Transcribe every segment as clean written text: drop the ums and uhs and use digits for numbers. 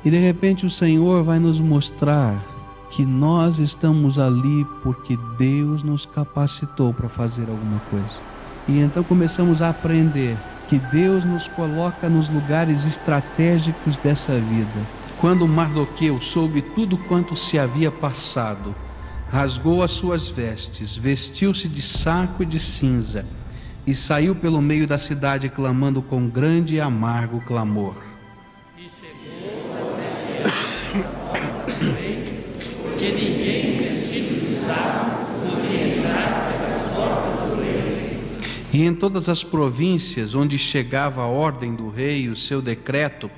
E de repente o Senhor vai nos mostrar que nós estamos ali porque Deus nos capacitou para fazer alguma coisa. E então começamos a aprender que Deus nos coloca nos lugares estratégicos dessa vida. Quando Mardoqueu soube tudo quanto se havia passado, rasgou as suas vestes, vestiu-se de saco e de cinza, e saiu pelo meio da cidade clamando com grande e amargo clamor. E chegou até diante da porta do rei, porque ninguém vestido de saco podia entrar pelas portas do rei. E em todas as províncias onde chegava a ordem do rei e o seu decreto,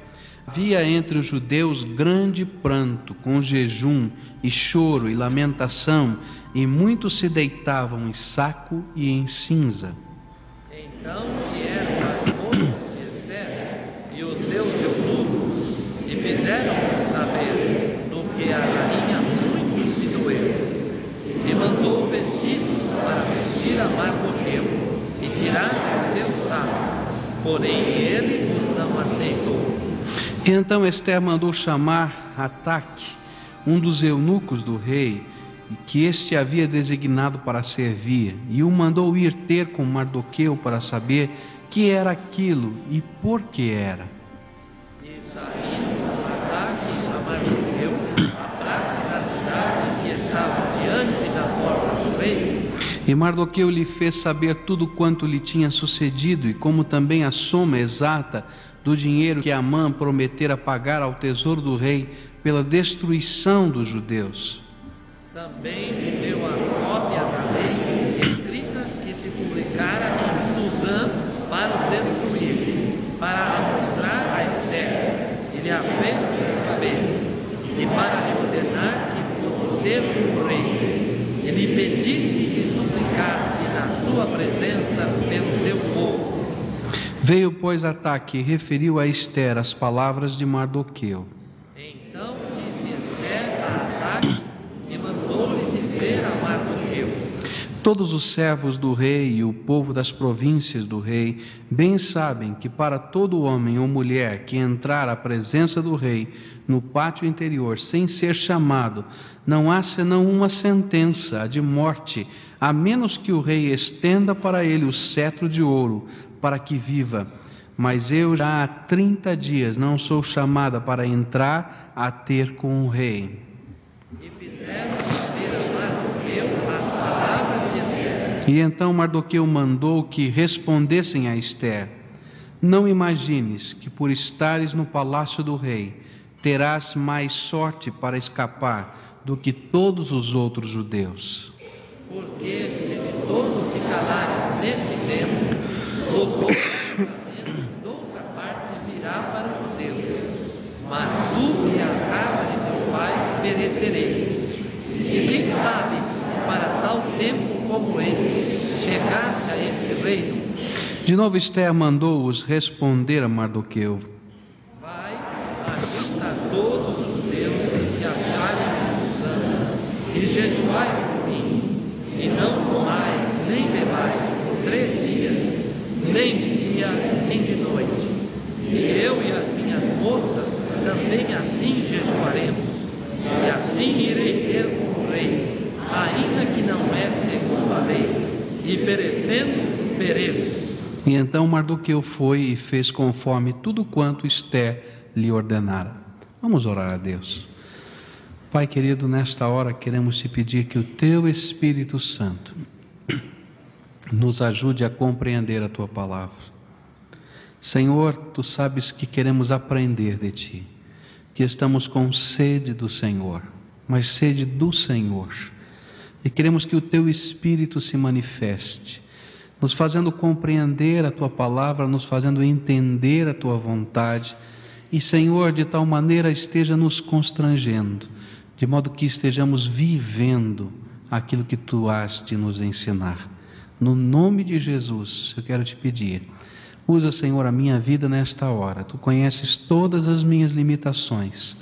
havia entre os judeus grande pranto, com jejum e choro e lamentação, e muitos se deitavam em saco e em cinza. Então vieram as moças de Ester e os seus eunucos, e fizeram saber do que a rainha muito se doeu, e mandou vestidos para vestir a Mardoqueu e tirar o seu saco, porém ele os não aceitou. E então Ester mandou chamar Ataque, um dos eunucos do rei, que este havia designado para servir, e o mandou ir ter com Mardoqueu para saber que era aquilo e por que era. E saindo Ataque a Mardoqueu à praça da cidade que estava diante da porta do rei. E Mardoqueu lhe fez saber tudo quanto lhe tinha sucedido, e como também a soma exata do dinheiro que Amã prometera pagar ao tesouro do rei pela destruição dos judeus. Também lhe deu a cópia da lei escrita que se publicara em Susã para os destruir, para a mostrar a Ester, e lhe a fez saber, e para lhe ordenar que fosse ter com o rei, e lhe pedisse e suplicasse na sua presença pelo seu povo. Veio, pois, Ataque e referiu a Ester as palavras de Mardoqueu. Então disse Ester a Ataque e mandou-lhe dizer a Mardoqueu: Todos os servos do rei e o povo das províncias do rei bem sabem que para todo homem ou mulher que entrar à presença do rei no pátio interior sem ser chamado, não há senão uma sentença, a de morte, a menos que o rei estenda para ele o cetro de ouro, para que viva. Mas eu já há 30 dias não sou chamada para entrar a ter com o rei. E fizeram saber a Mardoqueu as palavras de Ester. E então Mardoqueu mandou que respondessem a Ester: Não imagines que por estares no palácio do rei terás mais sorte para escapar do que todos os outros judeus. Porque se de todos te calares neste tempo, socorro de outra parte virá para os judeus, mas tu e a casa de teu pai perecereis. E quem sabe se para tal tempo como este chegaste a este reino? De novo Ester mandou-os responder a Mardoqueu: Vai, ajunta todos os judeus que se acharem em Susã, e jejuai por mim, e não comais nem bebais por 3 dias, nem de dia, nem de noite. E eu e as minhas moças também assim jejuaremos, e assim irei ter com o rei, ainda que não é segundo a lei, e perecendo, pereço. E então Mardoqueu foi e fez conforme tudo quanto Ester lhe ordenara. Vamos orar a Deus. Pai querido, nesta hora queremos te pedir que o teu Espírito Santo nos ajude a compreender a tua palavra. Senhor, tu sabes que queremos aprender de ti, que estamos com sede do Senhor, mas sede do Senhor, e queremos que o teu Espírito se manifeste, nos fazendo compreender a tua palavra, nos fazendo entender a tua vontade, e Senhor, de tal maneira esteja nos constrangendo, de modo que estejamos vivendo aquilo que tu has de nos ensinar. No nome de Jesus, eu quero te pedir, usa, Senhor, a minha vida nesta hora. Tu conheces todas as minhas limitações.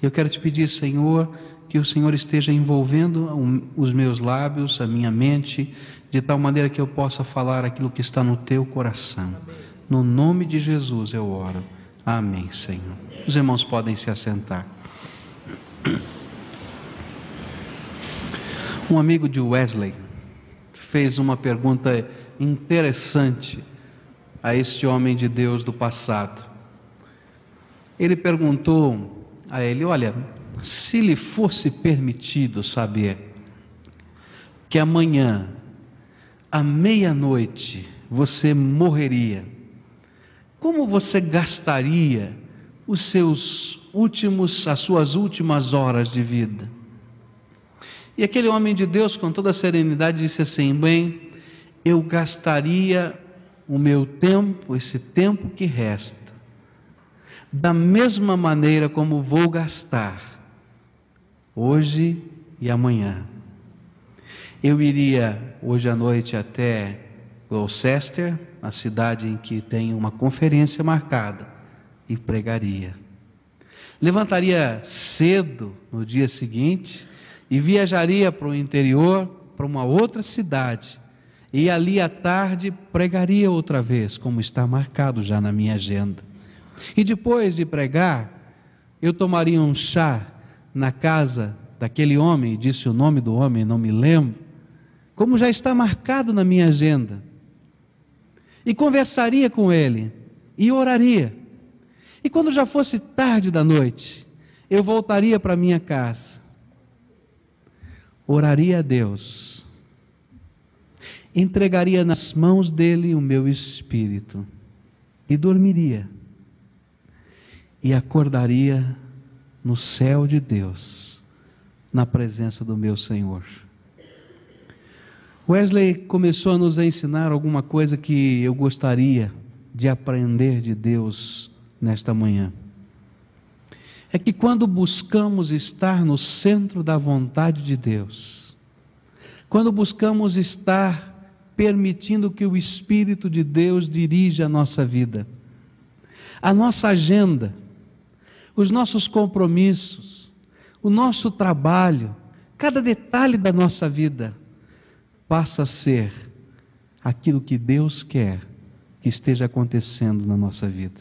Eu quero te pedir, Senhor, que o Senhor esteja envolvendo os meus lábios, a minha mente, de tal maneira que eu possa falar aquilo que está no teu coração. No nome de Jesus eu oro. Amém, Senhor. Os irmãos podem se assentar. Um amigo de Wesley fez uma pergunta interessante a este homem de Deus do passado. Ele perguntou a ele: olha, se lhe fosse permitido saber que amanhã, à meia-noite, você morreria, como você gastaria as suas últimas horas de vida? E aquele homem de Deus, com toda a serenidade, disse assim: bem, eu gastaria o meu tempo, esse tempo que resta, da mesma maneira como vou gastar hoje e amanhã. Eu iria hoje à noite até Gloucester, a cidade em que tem uma conferência marcada, e pregaria. Levantaria cedo no dia seguinte e viajaria para o interior, para uma outra cidade, e ali à tarde pregaria outra vez, como está marcado já na minha agenda. E depois de pregar, eu tomaria um chá na casa daquele homem, disse o nome do homem, não me lembro, como já está marcado na minha agenda, e conversaria com ele, e oraria. E quando já fosse tarde da noite, eu voltaria para minha casa, oraria a Deus, entregaria nas mãos dele o meu espírito, e dormiria, e acordaria no céu de Deus, na presença do meu Senhor. Wesley começou a nos ensinar alguma coisa que eu gostaria de aprender de Deus nesta manhã. É que quando buscamos estar no centro da vontade de Deus, quando buscamos estar permitindo que o Espírito de Deus dirija a nossa vida, a nossa agenda, os nossos compromissos, o nosso trabalho, cada detalhe da nossa vida, passa a ser aquilo que Deus quer que esteja acontecendo na nossa vida.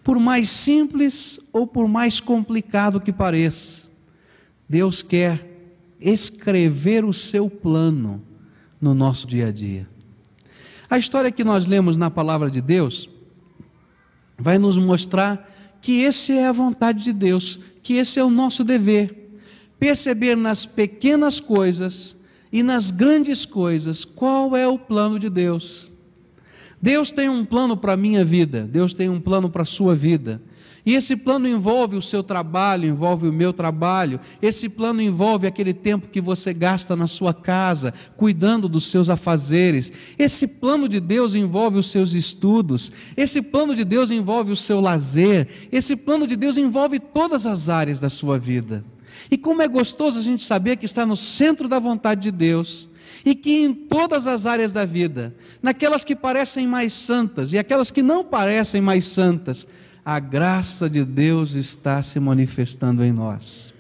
Por mais simples ou por mais complicado que pareça, Deus quer escrever o seu plano no nosso dia a dia. A história que nós lemos na palavra de Deus vai nos mostrar que essa é a vontade de Deus, que esse é o nosso dever, perceber nas pequenas coisas e nas grandes coisas qual é o plano de Deus. Deus tem um plano para a minha vida, Deus tem um plano para a sua vida, e esse plano envolve o seu trabalho, envolve o meu trabalho, esse plano envolve aquele tempo que você gasta na sua casa, cuidando dos seus afazeres, esse plano de Deus envolve os seus estudos, esse plano de Deus envolve o seu lazer, esse plano de Deus envolve todas as áreas da sua vida. E como é gostoso a gente saber que está no centro da vontade de Deus, e que em todas as áreas da vida, naquelas que parecem mais santas e aquelas que não parecem mais santas, a graça de Deus está se manifestando em nós.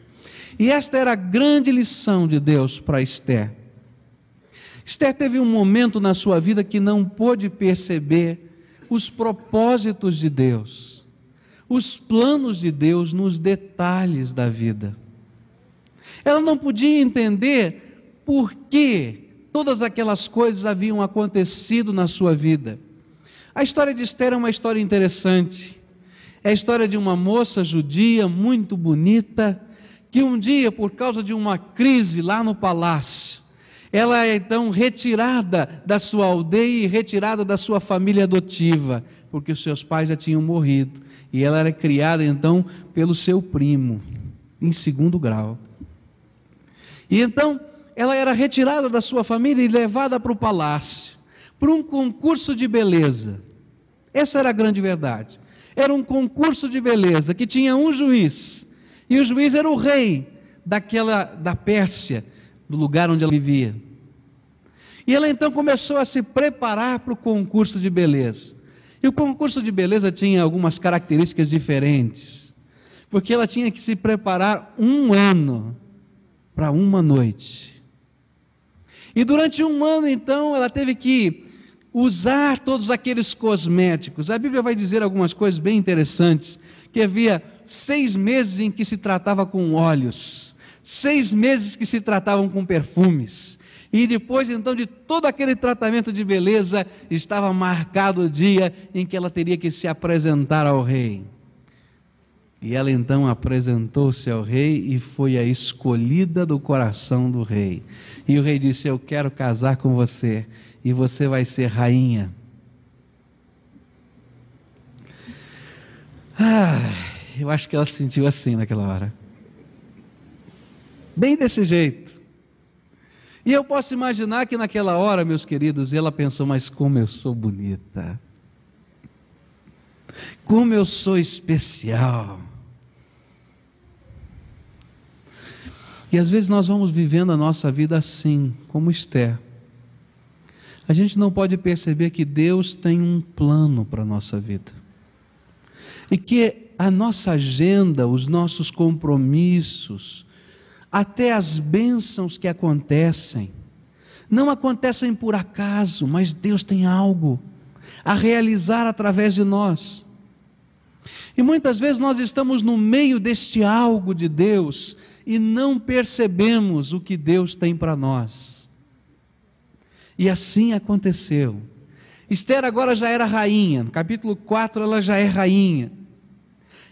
E esta era a grande lição de Deus para Esther. Esther teve um momento na sua vida que não pôde perceber os propósitos de Deus, os planos de Deus nos detalhes da vida. Ela não podia entender por que todas aquelas coisas haviam acontecido na sua vida. A história de Esther é uma história interessante. É a história de uma moça judia muito bonita, que um dia, por causa de uma crise lá no palácio, ela é então retirada da sua aldeia e retirada da sua família adotiva, porque os seus pais já tinham morrido, e ela era criada então pelo seu primo, em segundo grau. E então ela era retirada da sua família e levada para o palácio, para um concurso de beleza. Essa era a grande verdade. Era um concurso de beleza que tinha um juiz, e o juiz era o rei da Pérsia, do lugar onde ela vivia. E ela então começou a se preparar para o concurso de beleza. E o concurso de beleza tinha algumas características diferentes, porque ela tinha que se preparar 1 ano para uma noite. E durante 1 ano, então, ela teve que usar todos aqueles cosméticos. A Bíblia vai dizer algumas coisas bem interessantes, que havia 6 meses em que se tratava com óleos, 6 meses que se tratavam com perfumes, e depois então de todo aquele tratamento de beleza, estava marcado o dia em que ela teria que se apresentar ao rei. E ela então apresentou-se ao rei e foi a escolhida do coração do rei. E o rei disse: eu quero casar com você e você vai ser rainha. Eu acho que ela se sentiu assim naquela hora. Bem desse jeito. E eu posso imaginar que naquela hora, meus queridos, ela pensou: mas como eu sou bonita, como eu sou especial. E às vezes nós vamos vivendo a nossa vida assim, como Esther. A gente não pode perceber que Deus tem um plano para a nossa vida. E que a nossa agenda, os nossos compromissos, até as bênçãos que acontecem, não acontecem por acaso, mas Deus tem algo a realizar através de nós. E muitas vezes nós estamos no meio deste algo de Deus e não percebemos o que Deus tem para nós. E assim aconteceu. Esther agora já era rainha, no capítulo 4 ela já é rainha.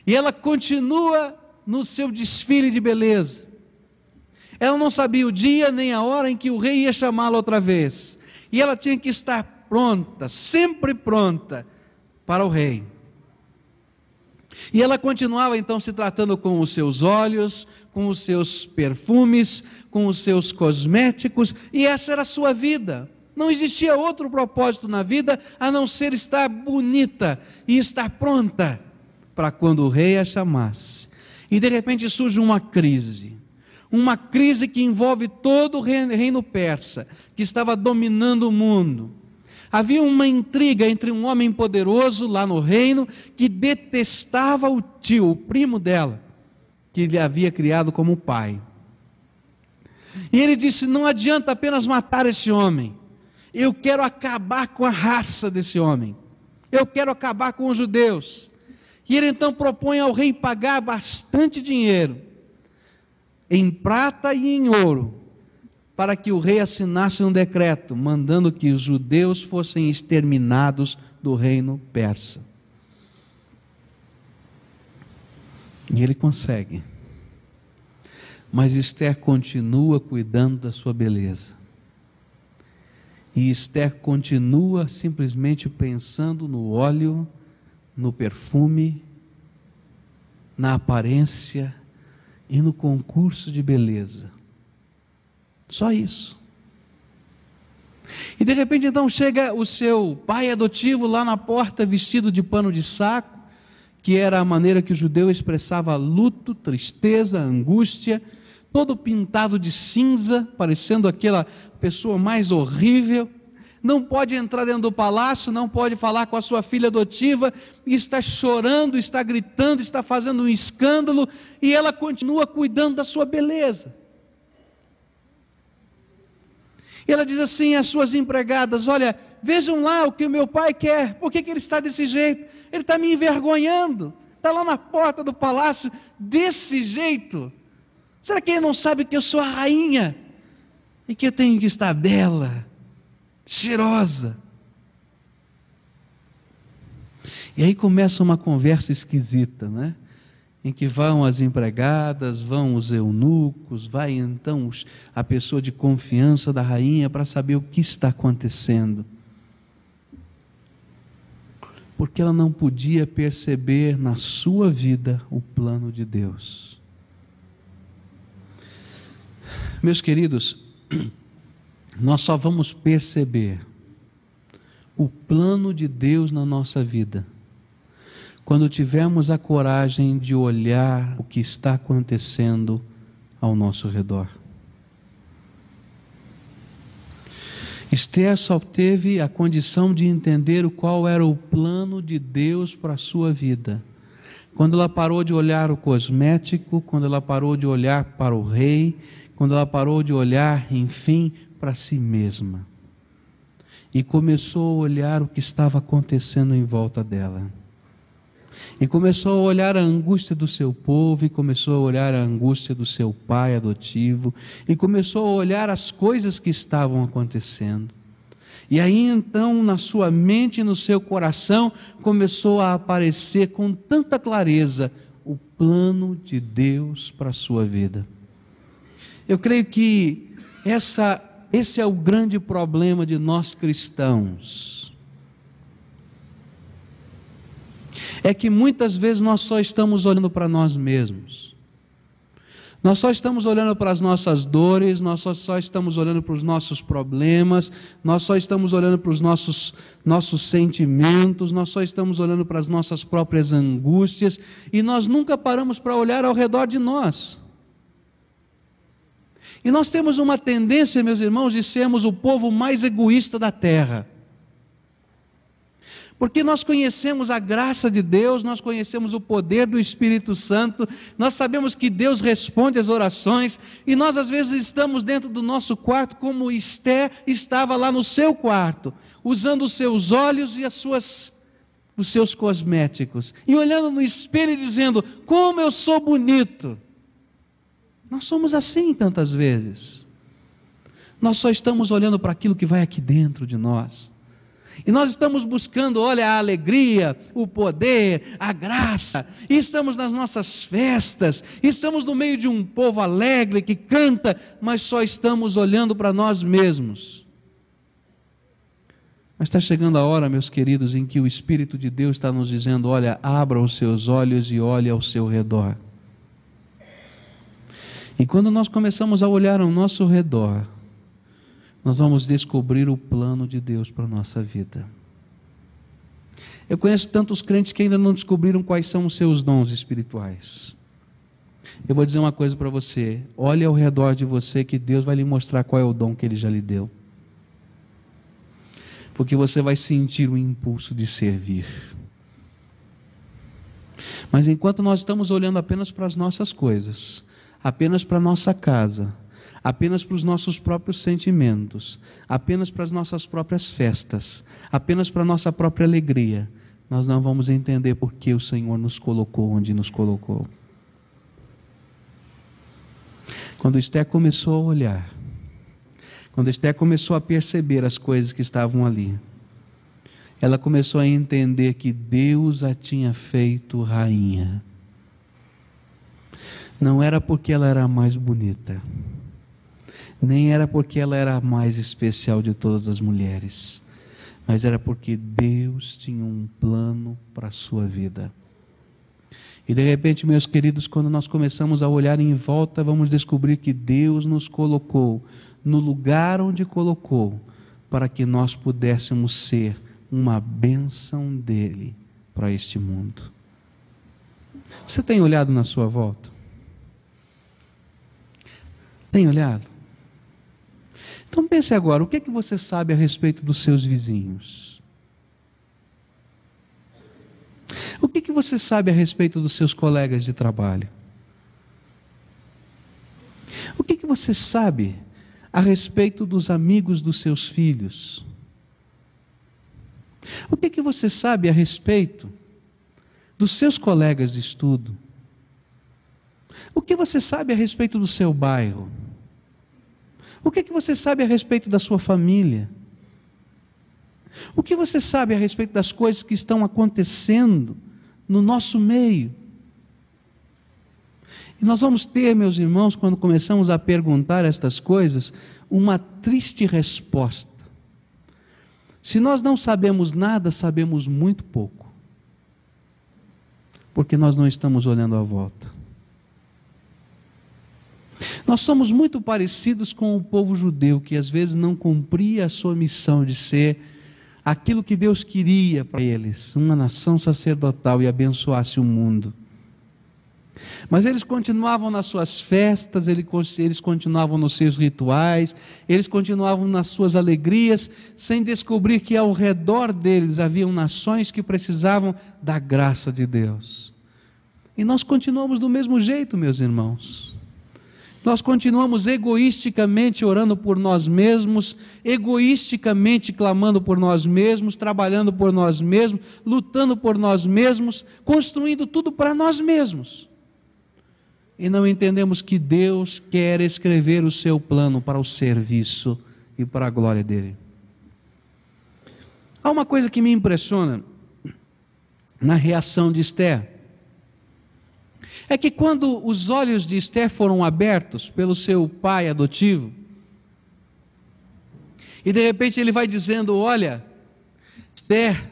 E ela continua no seu desfile de beleza. Ela não sabia o dia nem a hora em que o rei ia chamá-la outra vez. E ela tinha que estar pronta, sempre pronta, para o rei. E ela continuava então se tratando com os seus olhos, com os seus perfumes, com os seus cosméticos, e essa era a sua vida. Não existia outro propósito na vida a não ser estar bonita e estar pronta para quando o rei a chamasse. E de repente surge uma crise que envolve todo o reino persa, que estava dominando o mundo. Havia uma intriga entre um homem poderoso lá no reino, que detestava o tio, o primo dela, que lhe havia criado como pai. E ele disse: não adianta apenas matar esse homem, eu quero acabar com a raça desse homem, eu quero acabar com os judeus. E ele então propõe ao rei pagar bastante dinheiro, em prata e em ouro, para que o rei assinasse um decreto, mandando que os judeus fossem exterminados do reino persa. E ele consegue. Mas Esther continua cuidando da sua beleza. E Esther continua simplesmente pensando no óleo, no perfume, na aparência e no concurso de beleza. Só isso. E de repente então chega o seu pai adotivo lá na porta, vestido de pano de saco, que era a maneira que o judeu expressava luto, tristeza, angústia, todo pintado de cinza, parecendo aquela pessoa mais horrível. Não pode entrar dentro do palácio, não pode falar com a sua filha adotiva, e está chorando, está gritando, está fazendo um escândalo, e ela continua cuidando da sua beleza. E ela diz assim às suas empregadas: olha, vejam lá o que o meu pai quer, por que ele está desse jeito? Ele está me envergonhando, está lá na porta do palácio, desse jeito. Será que ele não sabe que eu sou a rainha? E que eu tenho que estar bela, cheirosa? E aí começa uma conversa esquisita, né? Em que vão as empregadas, vão os eunucos, vai então a pessoa de confiança da rainha para saber o que está acontecendo. Porque ela não podia perceber na sua vida o plano de Deus. Meus queridos, nós só vamos perceber o plano de Deus na nossa vida quando tivermos a coragem de olhar o que está acontecendo ao nosso redor. Esther só teve a condição de entender qual era o plano de Deus para a sua vida quando ela parou de olhar o cosmético, quando ela parou de olhar para o rei, quando ela parou de olhar, enfim, para si mesma. e começou a olhar o que estava acontecendo em volta dela. E começou a olhar a angústia do seu povo, e começou a olhar a angústia do seu pai adotivo, e começou a olhar as coisas que estavam acontecendo. E aí então, na sua mente e no seu coração, começou a aparecer com tanta clareza o plano de Deus para a sua vida. Eu creio que esse é o grande problema de nós cristãos. É que muitas vezes nós só estamos olhando para nós mesmos. Nós só estamos olhando para as nossas dores, nós só estamos olhando para os nossos problemas, nós só estamos olhando para os nossos sentimentos, nós só estamos olhando para as nossas próprias angústias, e nós nunca paramos para olhar ao redor de nós. E nós temos uma tendência, meus irmãos, de sermos o povo mais egoísta da terra. Porque nós conhecemos a graça de Deus, nós conhecemos o poder do Espírito Santo, nós sabemos que Deus responde às orações, e nós às vezes estamos dentro do nosso quarto como Esther estava lá no seu quarto, usando os seus olhos e os seus cosméticos, e olhando no espelho e dizendo: como eu sou bonito. Nós somos assim tantas vezes. Nós só estamos olhando para aquilo que vai aqui dentro de nós. E nós estamos buscando, olha, a alegria, o poder, a graça. E estamos nas nossas festas, estamos no meio de um povo alegre que canta, mas só estamos olhando para nós mesmos. Mas está chegando a hora, meus queridos, em que o Espírito de Deus está nos dizendo: olha, abra os seus olhos e olhe ao seu redor. E quando nós começamos a olhar ao nosso redor, nós vamos descobrir o plano de Deus para a nossa vida. Eu conheço tantos crentes que ainda não descobriram quais são os seus dons espirituais. Eu vou dizer uma coisa para você: olhe ao redor de você, que Deus vai lhe mostrar qual é o dom que Ele já lhe deu. Porque você vai sentir o impulso de servir. Mas enquanto nós estamos olhando apenas para as nossas coisas, apenas para a nossa casa, apenas para os nossos próprios sentimentos, apenas para as nossas próprias festas, apenas para a nossa própria alegria, nós não vamos entender por que o Senhor nos colocou onde nos colocou. Quando Esther começou a olhar, quando Esther começou a perceber as coisas que estavam ali, ela começou a entender que Deus a tinha feito rainha. Não era porque ela era a mais bonita, nem era porque ela era a mais especial de todas as mulheres, mas era porque Deus tinha um plano para a sua vida. E de repente, meus queridos, quando nós começamos a olhar em volta, vamos descobrir que Deus nos colocou no lugar onde colocou, para que nós pudéssemos ser uma bênção dele para este mundo. Você tem olhado na sua volta? Tem olhado? Então pense agora, o que é que você sabe a respeito dos seus vizinhos? O que é que você sabe a respeito dos seus colegas de trabalho? O que é que você sabe a respeito dos amigos dos seus filhos? O que é que você sabe a respeito dos seus colegas de estudo? O que você sabe a respeito do seu bairro? O que é que você sabe a respeito da sua família? O que você sabe a respeito das coisas que estão acontecendo no nosso meio? E nós vamos ter, meus irmãos, quando começamos a perguntar estas coisas, uma triste resposta. Se nós não sabemos nada, sabemos muito pouco. Porque nós não estamos olhando à volta. Nós somos muito parecidos com o povo judeu, que às vezes não cumpria a sua missão de ser aquilo que Deus queria para eles, uma nação sacerdotal, e abençoasse o mundo. Mas eles continuavam nas suas festas, eles continuavam nos seus rituais, eles continuavam nas suas alegrias, sem descobrir que ao redor deles haviam nações que precisavam da graça de Deus. E nós continuamos do mesmo jeito, meus irmãos. Nós continuamos egoisticamente orando por nós mesmos, egoisticamente clamando por nós mesmos, trabalhando por nós mesmos, lutando por nós mesmos, construindo tudo para nós mesmos. E não entendemos que Deus quer escrever o seu plano para o serviço e para a glória dele. Há uma coisa que me impressiona na reação de Esther. É que quando os olhos de Esther foram abertos pelo seu pai adotivo, e de repente ele vai dizendo: olha, Esther,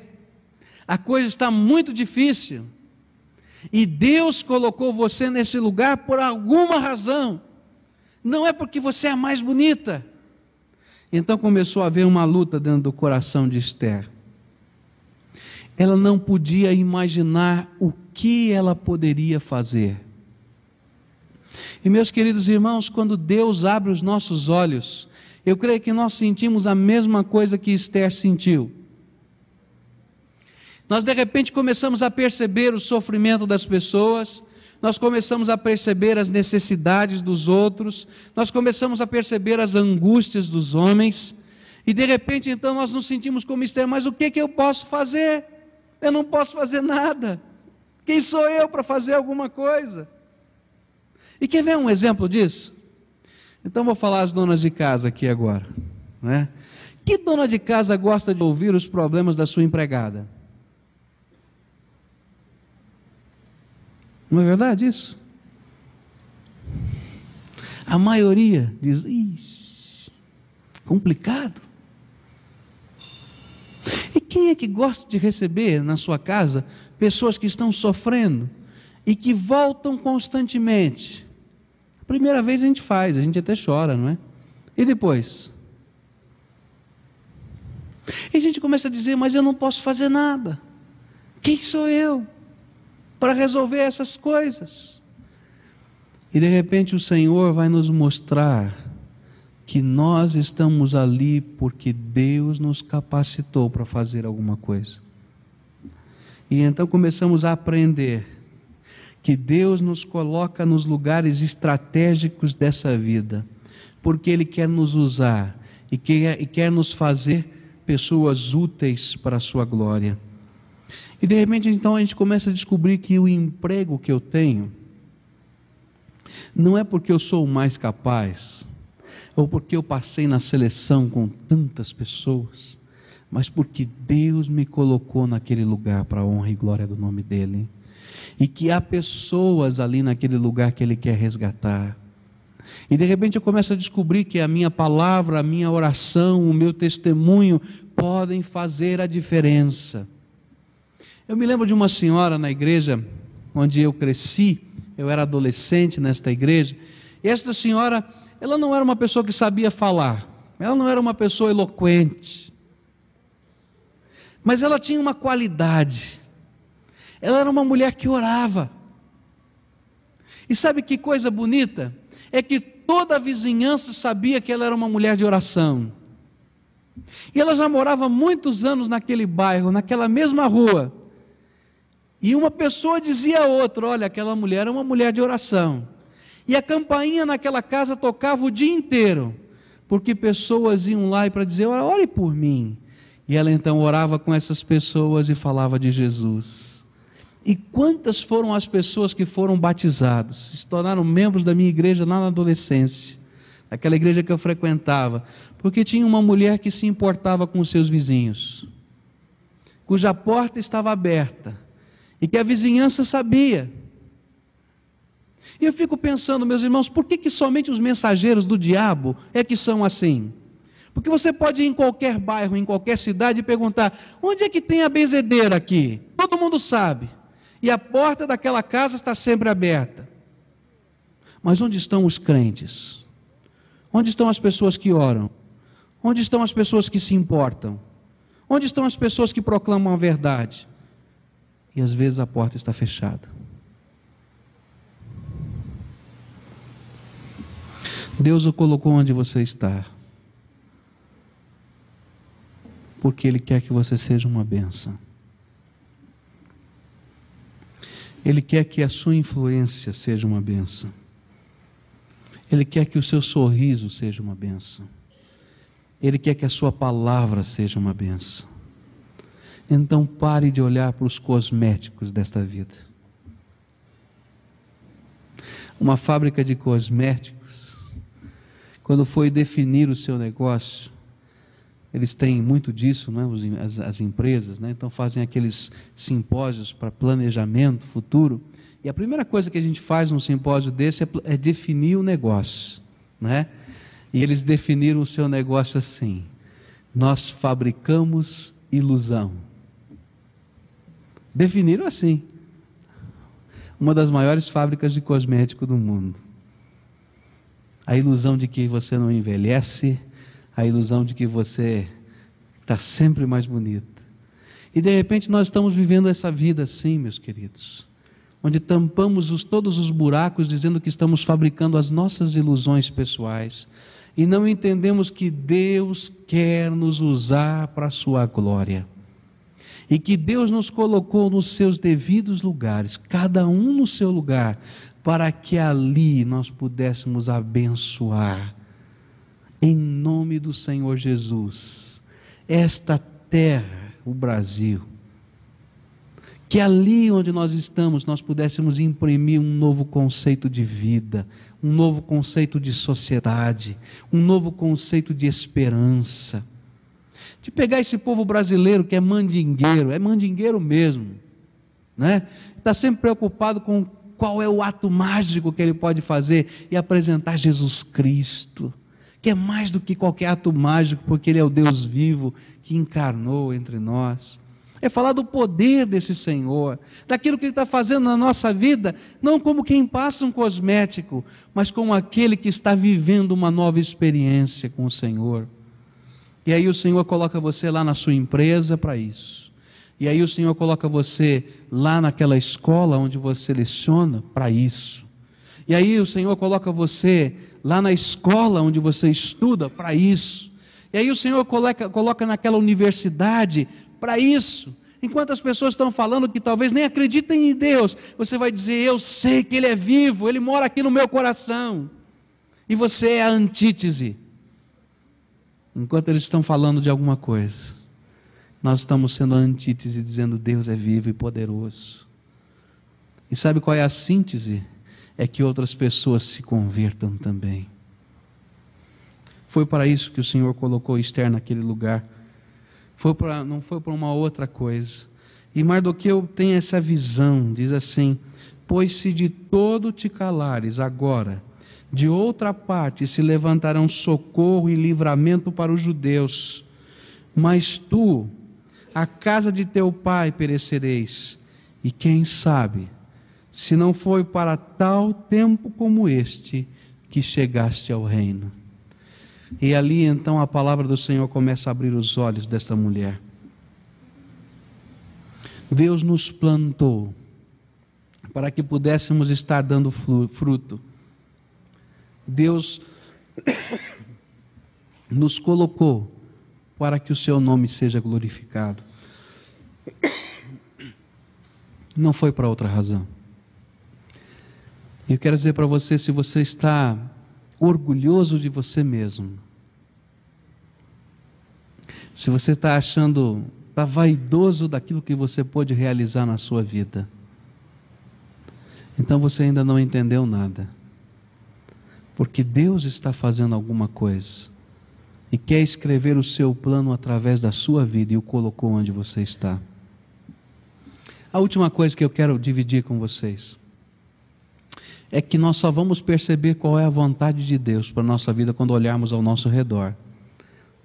a coisa está muito difícil, e Deus colocou você nesse lugar por alguma razão, não é porque você é a mais bonita. Então começou a haver uma luta dentro do coração de Esther. Ela não podia imaginar o que ela poderia fazer. E meus queridos irmãos, quando Deus abre os nossos olhos, eu creio que nós sentimos a mesma coisa que Esther sentiu. Nós de repente começamos a perceber o sofrimento das pessoas, nós começamos a perceber as necessidades dos outros, nós começamos a perceber as angústias dos homens, e de repente então nós nos sentimos como Esther: mas o que eu posso fazer? Eu não posso fazer nada. Quem sou eu para fazer alguma coisa? E quer ver um exemplo disso? Então vou falar às donas de casa aqui agora, né? Que dona de casa gosta de ouvir os problemas da sua empregada? Não é verdade isso? A maioria diz: ixi, complicado. E quem é que gosta de receber na sua casa pessoas que estão sofrendo e que voltam constantemente? A primeira vez a gente faz, a gente até chora, não é? E depois? E a gente começa a dizer: mas eu não posso fazer nada. Quem sou eu para resolver essas coisas? E de repente o Senhor vai nos mostrar que nós estamos ali porque Deus nos capacitou para fazer alguma coisa. E então começamos a aprender que Deus nos coloca nos lugares estratégicos dessa vida, porque Ele quer nos usar e quer nos fazer pessoas úteis para a sua glória. E de repente então a gente começa a descobrir que o emprego que eu tenho não é porque eu sou o mais capaz, ou porque eu passei na seleção com tantas pessoas, mas porque Deus me colocou naquele lugar para a honra e glória do nome dEle, e que há pessoas ali naquele lugar que Ele quer resgatar. E de repente eu começo a descobrir que a minha palavra, a minha oração, o meu testemunho podem fazer a diferença. Eu me lembro de uma senhora na igreja onde eu cresci, eu era adolescente nesta igreja, e esta senhora, ela não era uma pessoa que sabia falar, ela não era uma pessoa eloquente, mas ela tinha uma qualidade. Ela era uma mulher que orava. E sabe que coisa bonita? É que toda a vizinhança sabia que ela era uma mulher de oração. E ela já morava muitos anos naquele bairro, naquela mesma rua. E uma pessoa dizia a outra: olha, aquela mulher é uma mulher de oração. E a campainha naquela casa tocava o dia inteiro, porque pessoas iam lá para dizer: ore por mim. E ela então orava com essas pessoas e falava de Jesus. E quantas foram as pessoas que foram batizadas, se tornaram membros da minha igreja lá na adolescência, daquela igreja que eu frequentava, porque tinha uma mulher que se importava com os seus vizinhos, cuja porta estava aberta, e que a vizinhança sabia. E eu fico pensando, meus irmãos, por que somente os mensageiros do diabo é que são assim? Porque você pode ir em qualquer bairro, em qualquer cidade e perguntar: onde é que tem a benzedeira aqui? Todo mundo sabe. E a porta daquela casa está sempre aberta. Mas onde estão os crentes? Onde estão as pessoas que oram? Onde estão as pessoas que se importam? Onde estão as pessoas que proclamam a verdade? E às vezes a porta está fechada. Deus o colocou onde você está, porque Ele quer que você seja uma bênção. Ele quer que a sua influência seja uma bênção. Ele quer que o seu sorriso seja uma bênção. Ele quer que a sua palavra seja uma bênção. Então pare de olhar para os cosméticos desta vida. Uma fábrica de cosméticos, quando foi definir o seu negócio, eles têm muito disso, não é? As empresas, né? Então fazem aqueles simpósios para planejamento futuro. E a primeira coisa que a gente faz num simpósio desse é definir o negócio, né? E eles definiram o seu negócio assim: nós fabricamos ilusão. Definiram assim. Uma das maiores fábricas de cosmético do mundo. A ilusão de que você não envelhece, a ilusão de que você está sempre mais bonito. E de repente nós estamos vivendo essa vida assim, meus queridos, onde tampamos todos os buracos dizendo que estamos fabricando as nossas ilusões pessoais e não entendemos que Deus quer nos usar para a sua glória. E que Deus nos colocou nos seus devidos lugares, cada um no seu lugar, para que ali nós pudéssemos abençoar, em nome do Senhor Jesus, esta terra, o Brasil. Que ali onde nós estamos, nós pudéssemos imprimir um novo conceito de vida, um novo conceito de sociedade, um novo conceito de esperança. De pegar esse povo brasileiro que é mandingueiro mesmo, né? Está sempre preocupado com qual é o ato mágico que ele pode fazer e apresentar Jesus Cristo, que é mais do que qualquer ato mágico, porque Ele é o Deus vivo que encarnou entre nós. É falar do poder desse Senhor, daquilo que Ele está fazendo na nossa vida, não como quem passa um cosmético, mas como aquele que está vivendo uma nova experiência com o Senhor. E aí o Senhor coloca você lá na sua empresa para isso. E aí o Senhor coloca você lá naquela escola onde você leciona para isso. E aí o Senhor coloca você lá na escola onde você estuda para isso. E aí o Senhor coloca naquela universidade para isso. Enquanto as pessoas estão falando que talvez nem acreditem em Deus, você vai dizer: eu sei que Ele é vivo, Ele mora aqui no meu coração. E você é a antítese. Enquanto eles estão falando de alguma coisa, nós estamos sendo a antítese, dizendo: Deus é vivo e poderoso. E sabe qual é a síntese? É que outras pessoas se convertam também. Foi para isso que o Senhor colocou Esther naquele lugar. Não foi para uma outra coisa. E Mardoqueu tem essa visão, diz assim: pois se de todo te calares agora, de outra parte se levantarão socorro e livramento para os judeus, mas tu, a casa de teu pai perecereis, e quem sabe, se não foi para tal tempo como este, que chegaste ao reino. E ali então a palavra do Senhor começa a abrir os olhos desta mulher. Deus nos plantou para que pudéssemos estar dando fruto. Deus nos colocou para que o seu nome seja glorificado. Não foi para outra razão. Eu quero dizer para você, se você está orgulhoso de você mesmo, se você está está vaidoso daquilo que você pôde realizar na sua vida, então você ainda não entendeu nada. Porque Deus está fazendo alguma coisa e quer escrever o seu plano através da sua vida e o colocou onde você está. A última coisa que eu quero dividir com vocês é que nós só vamos perceber qual é a vontade de Deus para a nossa vida quando olharmos ao nosso redor.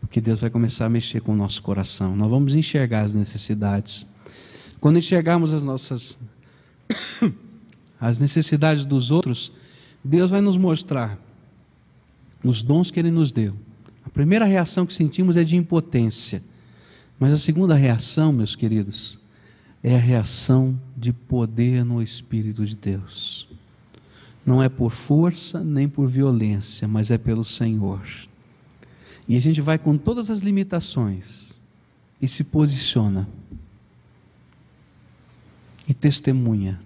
Porque Deus vai começar a mexer com o nosso coração. Nós vamos enxergar as necessidades. Quando enxergarmos as necessidades dos outros, Deus vai nos mostrar os dons que Ele nos deu. A primeira reação que sentimos é de impotência. Mas a segunda reação, meus queridos, é a reação de poder no Espírito de Deus. Não é por força nem por violência, mas é pelo Senhor. E a gente vai com todas as limitações e se posiciona e testemunha.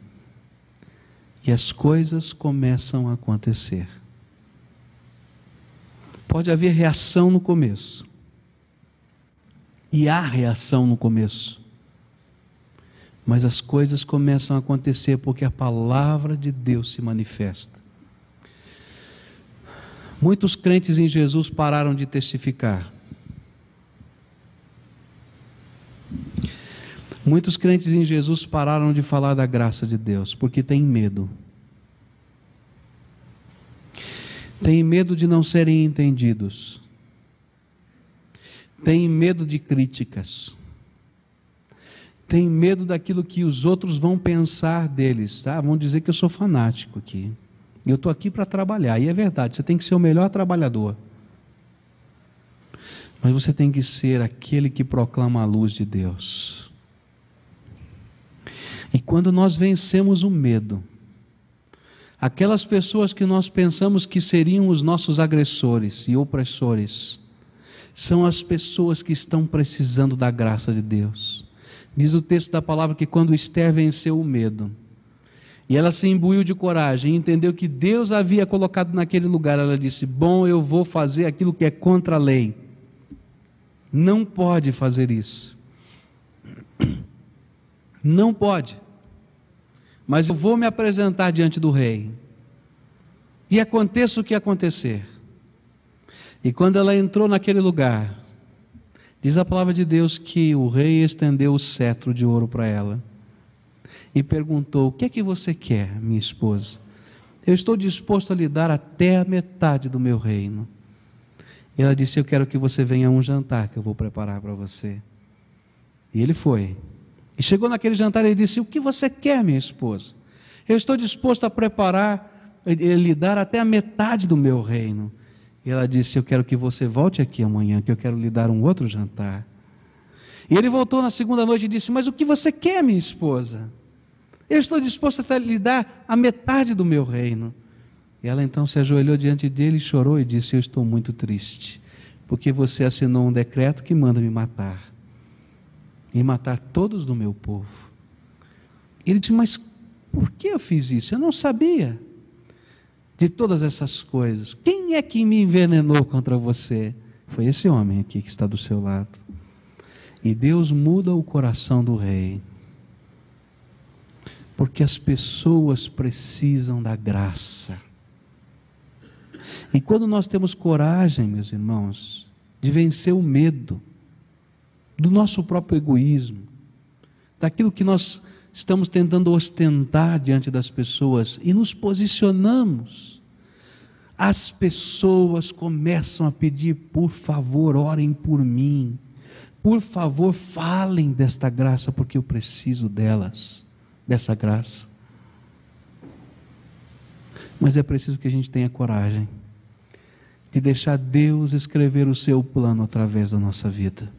E as coisas começam a acontecer. Pode haver reação no começo. E há reação no começo. Mas as coisas começam a acontecer porque a palavra de Deus se manifesta. Muitos crentes em Jesus pararam de testificar. Muitos crentes em Jesus pararam de falar da graça de Deus, porque têm medo. Têm medo de não serem entendidos. Têm medo de críticas. Têm medo daquilo que os outros vão pensar deles. Tá? Vão dizer que eu sou fanático aqui. Eu estou aqui para trabalhar. E é verdade, você tem que ser o melhor trabalhador. Mas você tem que ser aquele que proclama a luz de Deus. E quando nós vencemos o medo, aquelas pessoas que nós pensamos que seriam os nossos agressores e opressores, são as pessoas que estão precisando da graça de Deus. Diz o texto da palavra que quando Esther venceu o medo, e ela se imbuiu de coragem, e entendeu que Deus havia colocado naquele lugar, ela disse: bom, eu vou fazer aquilo que é contra a lei. Não pode fazer isso. Não pode. Mas eu vou me apresentar diante do rei. E aconteça o que acontecer. E quando ela entrou naquele lugar, diz a palavra de Deus que o rei estendeu o cetro de ouro para ela. E perguntou: o que é que você quer, minha esposa? Eu estou disposto a lhe dar até a metade do meu reino. E ela disse: eu quero que você venha a um jantar que eu vou preparar para você. E ele foi. E chegou naquele jantar e ele disse: o que você quer, minha esposa? Eu estou disposto a preparar, lhe dar até a metade do meu reino. E ela disse: eu quero que você volte aqui amanhã, que eu quero lhe dar um outro jantar. E ele voltou na segunda noite e disse: mas o que você quer, minha esposa? Eu estou disposto a lhe dar a metade do meu reino. E ela então se ajoelhou diante dele e chorou e disse: eu estou muito triste, porque você assinou um decreto que manda me matar. E matar todos do meu povo. Ele disse: mas por que eu fiz isso? Eu não sabia de todas essas coisas. Quem é que me envenenou contra você? Foi esse homem aqui que está do seu lado. E Deus muda o coração do rei. Porque as pessoas precisam da graça. E quando nós temos coragem, meus irmãos, de vencer o medo do nosso próprio egoísmo, daquilo que nós estamos tentando ostentar diante das pessoas, e nos posicionamos, as pessoas começam a pedir: por favor, orem por mim, por favor, falem desta graça, porque eu preciso delas, dessa graça. Mas é preciso que a gente tenha coragem de deixar Deus escrever o seu plano através da nossa vida.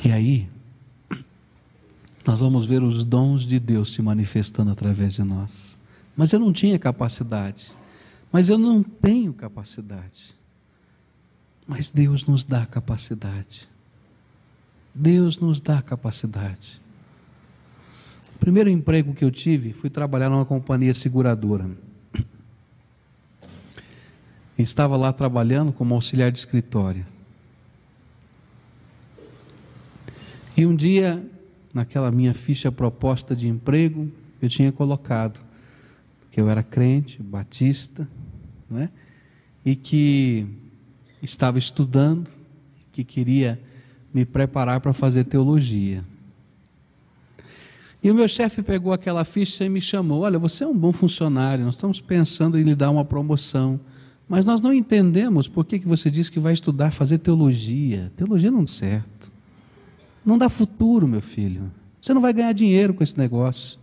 E aí, nós vamos ver os dons de Deus se manifestando através de nós. Mas eu não tinha capacidade. Mas eu não tenho capacidade. Mas Deus nos dá capacidade. Deus nos dá capacidade. O primeiro emprego que eu tive, fui trabalhar numa companhia seguradora. Estava lá trabalhando como auxiliar de escritório. E um dia, naquela minha ficha proposta de emprego, eu tinha colocado que eu era crente, batista, né? E que estava estudando, que queria me preparar para fazer teologia. E o meu chefe pegou aquela ficha e me chamou: olha, você é um bom funcionário, nós estamos pensando em lhe dar uma promoção, mas nós não entendemos por que você diz que vai estudar, fazer teologia. Teologia não dá certo. Não dá futuro, meu filho. Você não vai ganhar dinheiro com esse negócio.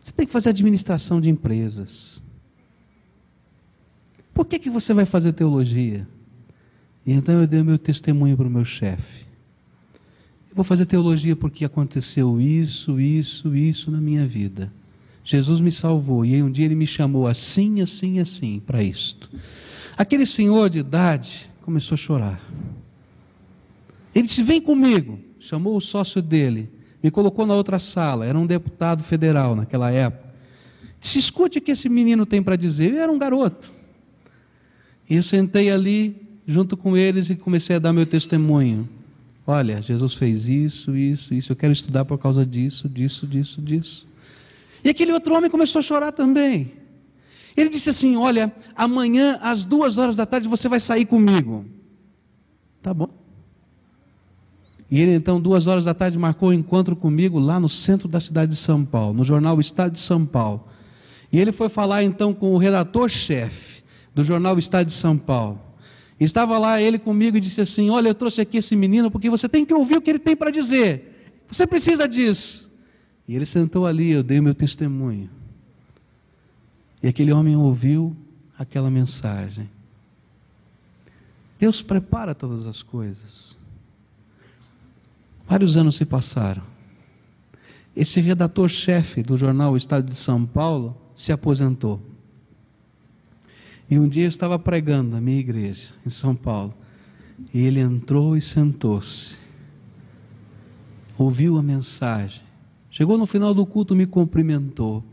Você tem que fazer administração de empresas. Por que você vai fazer teologia? E então eu dei o meu testemunho para o meu chefe. Eu vou fazer teologia porque aconteceu isso na minha vida. Jesus me salvou e aí um dia ele me chamou assim para isto. Aquele senhor de idade começou a chorar. Ele disse: vem comigo. Chamou o sócio dele, me colocou na outra sala, era um deputado federal naquela época. Disse: escute o que esse menino tem para dizer. Eu era um garoto. E eu sentei ali junto com eles e comecei a dar meu testemunho. Olha, Jesus fez isso, isso, isso. Eu quero estudar por causa disso, disso, disso, disso. E aquele outro homem começou a chorar também. Ele disse assim: olha, amanhã às 14h você vai sair comigo. Tá bom. E ele então 14h marcou um encontro comigo lá no centro da cidade de São Paulo, no jornal Estado de São Paulo. E ele foi falar então com o redator-chefe do jornal Estado de São Paulo. E estava lá ele comigo e disse assim: olha, eu trouxe aqui esse menino porque você tem que ouvir o que ele tem para dizer. Você precisa disso. E ele sentou ali, eu dei o meu testemunho. E aquele homem ouviu aquela mensagem. Deus prepara todas as coisas. Vários anos se passaram. Esse redator-chefe do jornal Estado de São Paulo se aposentou. E um dia eu estava pregando na minha igreja, em São Paulo. E ele entrou e sentou-se. Ouviu a mensagem. Chegou no final do culto, me cumprimentou.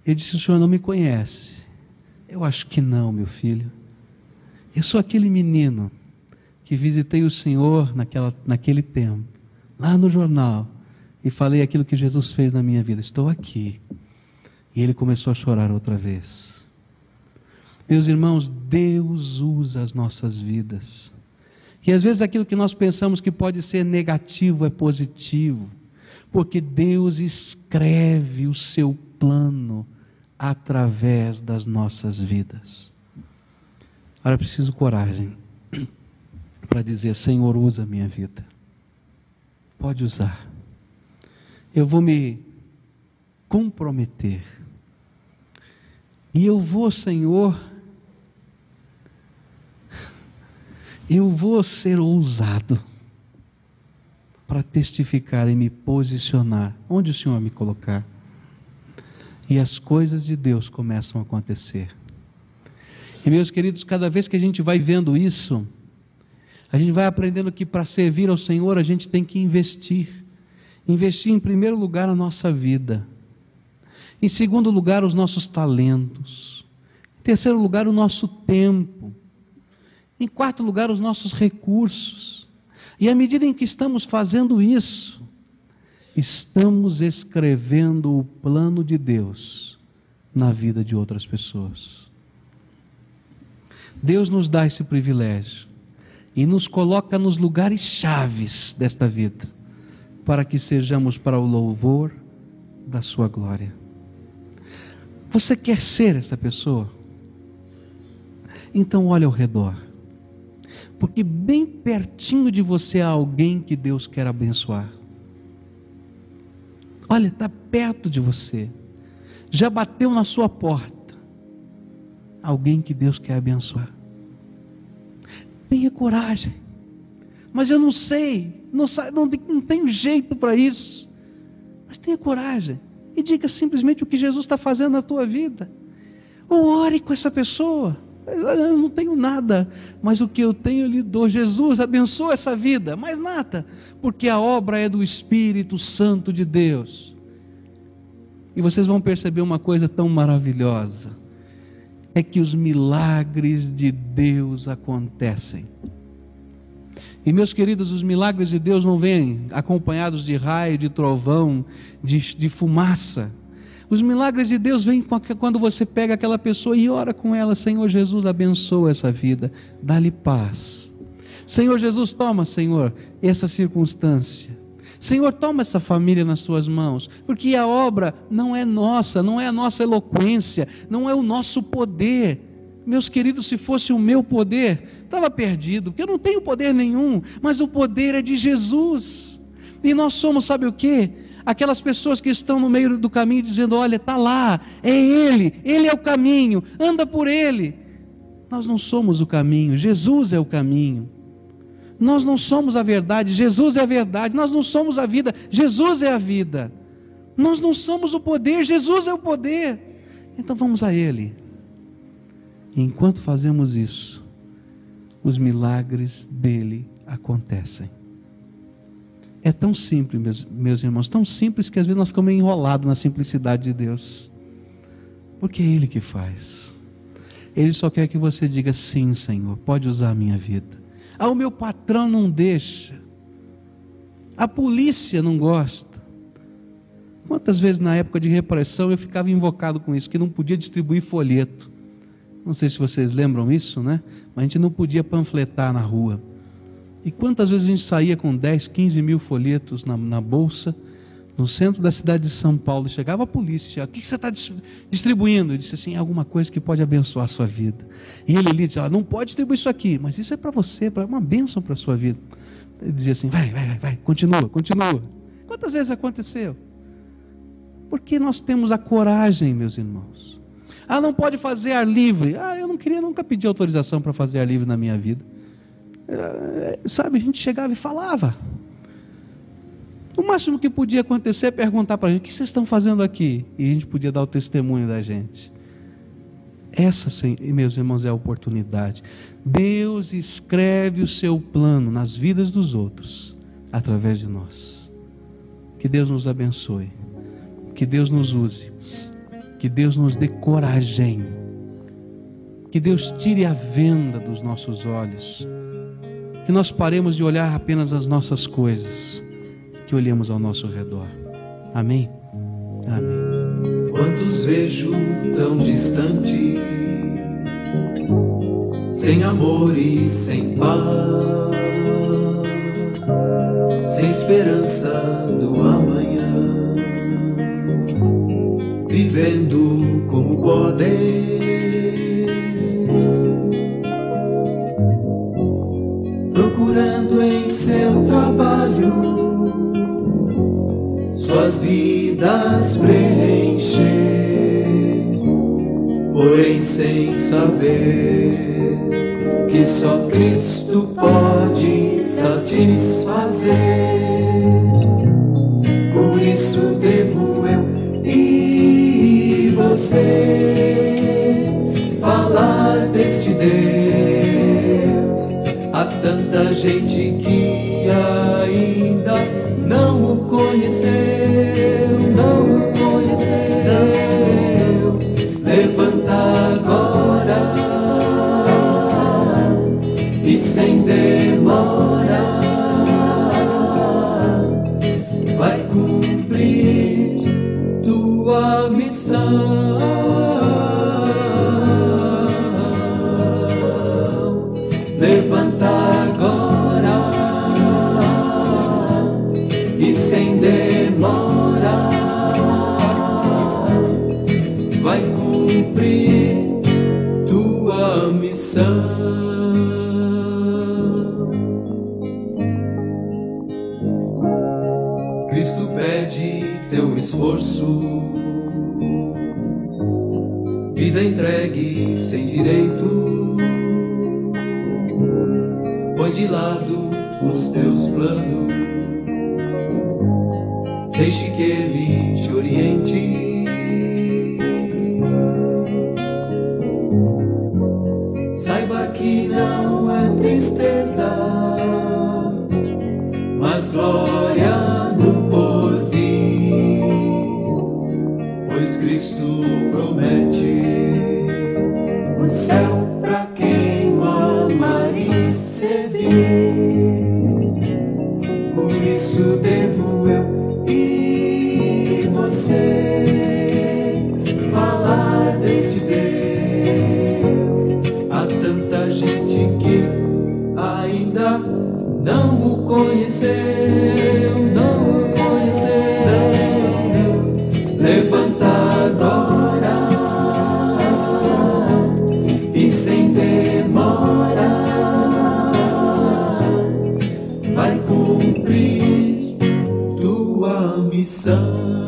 Ele disse: o senhor não me conhece? Eu acho que não, meu filho. Eu sou aquele menino que visitei o senhor naquele tempo, lá no jornal, e falei aquilo que Jesus fez na minha vida. Estou aqui. E ele começou a chorar outra vez. Meus irmãos, Deus usa as nossas vidas. E às vezes aquilo que nós pensamos que pode ser negativo é positivo, porque Deus escreve o seu plano através das nossas vidas. Agora eu preciso coragem para dizer: Senhor, usa a minha vida. Pode usar. Eu vou me comprometer. E eu vou, Senhor, eu vou ser ousado para testificar e me posicionar onde o Senhor me colocar. E as coisas de Deus começam a acontecer. E meus queridos, cada vez que a gente vai vendo isso, a gente vai aprendendo que para servir ao Senhor a gente tem que investir. Investir em primeiro lugar a nossa vida. Em segundo lugar os nossos talentos. Em terceiro lugar o nosso tempo. Em quarto lugar os nossos recursos. E à medida em que estamos fazendo isso, estamos escrevendo o plano de Deus na vida de outras pessoas. Deus nos dá esse privilégio e nos coloca nos lugares chaves desta vida, para que sejamos para o louvor da sua glória. Você quer ser essa pessoa? Então olhe ao redor, porque bem pertinho de você há alguém que Deus quer abençoar. Olha, está perto de você, já bateu na sua porta, alguém que Deus quer abençoar. Tenha coragem. Mas eu não sei, não tenho jeito para isso. Mas tenha coragem e diga simplesmente o que Jesus está fazendo na tua vida. Ou ore com essa pessoa. Eu não tenho nada, mas o que eu tenho eu lhe dou. Jesus abençoa essa vida, mais nada, porque a obra é do Espírito Santo de Deus. E vocês vão perceber uma coisa tão maravilhosa, é que os milagres de Deus acontecem. E meus queridos, os milagres de Deus não vêm acompanhados de raio, de trovão, de fumaça. Os milagres de Deus vêm quando você pega aquela pessoa e ora com ela: Senhor Jesus, abençoa essa vida, dá-lhe paz. Senhor Jesus, toma, Senhor, essa circunstância. Senhor, toma essa família nas tuas mãos, porque a obra não é nossa, não é a nossa eloquência, não é o nosso poder. Meus queridos, se fosse o meu poder, estava perdido, porque eu não tenho poder nenhum, mas o poder é de Jesus. E nós somos, sabe o quê? Aquelas pessoas que estão no meio do caminho dizendo: olha, está lá, é Ele é o caminho, anda por Ele. Nós não somos o caminho, Jesus é o caminho. Nós não somos a verdade, Jesus é a verdade. Nós não somos a vida, Jesus é a vida. Nós não somos o poder, Jesus é o poder. Então vamos a Ele. E enquanto fazemos isso, os milagres dele acontecem. É tão simples, meus irmãos, tão simples que às vezes nós ficamos enrolados na simplicidade de Deus. porque é Ele que faz. Ele só quer que você diga: sim, Senhor, pode usar a minha vida. O meu patrão não deixa, a polícia não gosta. Quantas vezes na época de repressão eu ficava invocado com isso, que não podia distribuir folheto. Não sei se vocês lembram isso, né? Mas a gente não podia panfletar na rua. E quantas vezes a gente saía com 10, 15 mil folhetos na bolsa, no centro da cidade de São Paulo, chegava a polícia, o que você está distribuindo? Eu disse assim: alguma coisa que pode abençoar a sua vida. E ele ali dizia: não pode distribuir isso aqui, mas isso é para você, é uma bênção para a sua vida. Ele dizia assim: vai, continua. Quantas vezes aconteceu? Porque nós temos a coragem, meus irmãos. Não pode fazer ar livre. Eu não queria, nunca pedi autorização para fazer ar livre na minha vida. Sabe, a gente chegava e falava. O máximo que podia acontecer é perguntar para a gente: o que vocês estão fazendo aqui? E a gente podia dar o testemunho da gente. Essa, meus irmãos, é a oportunidade. Deus escreve o seu plano nas vidas dos outros, através de nós. Que Deus nos abençoe. Que Deus nos use. Que Deus nos dê coragem. Que Deus tire a venda dos nossos olhos. Que nós paremos de olhar apenas as nossas coisas, que olhemos ao nosso redor. Amém? Amém. Quantos vejo tão distante, sem amor e sem paz, sem esperança do amanhã, vivendo como podem, procurando em seu trabalho suas vidas preencher, porém sem saber que só Cristo pode satisfazer. Por isso devo eu e você falar deste Deus a tanta gente que ainda não o conheceu, não o conheceu. Levanta agora e sem demora vai cumprir tua missão. Levanta agora e sem demora vai cumprir tua missão. Cristo pede teu esforço, vida entregue sem direito. Põe de lado os teus planos, deixe que Ele te oriente. Saiba que não é tristeza, mas glória no porvir, pois Cristo promete o céu pra quem o amar e servir. Por isso devo eu e você falar desse Deus a tanta gente que ainda não o conheceu, não o conheceu. Levanta agora e sem demora vai cumprir tua missão.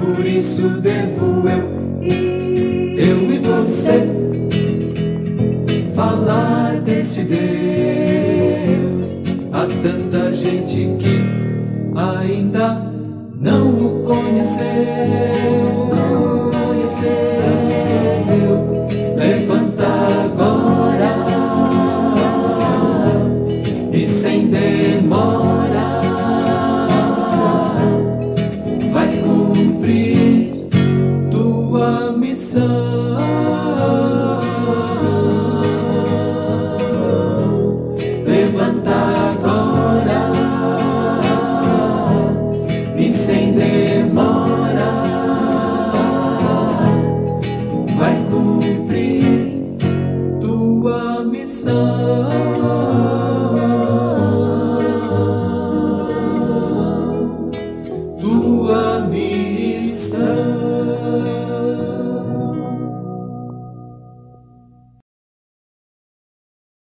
Por isso devo eu e você falar desse Deus a tanta gente que ainda não o conheceu.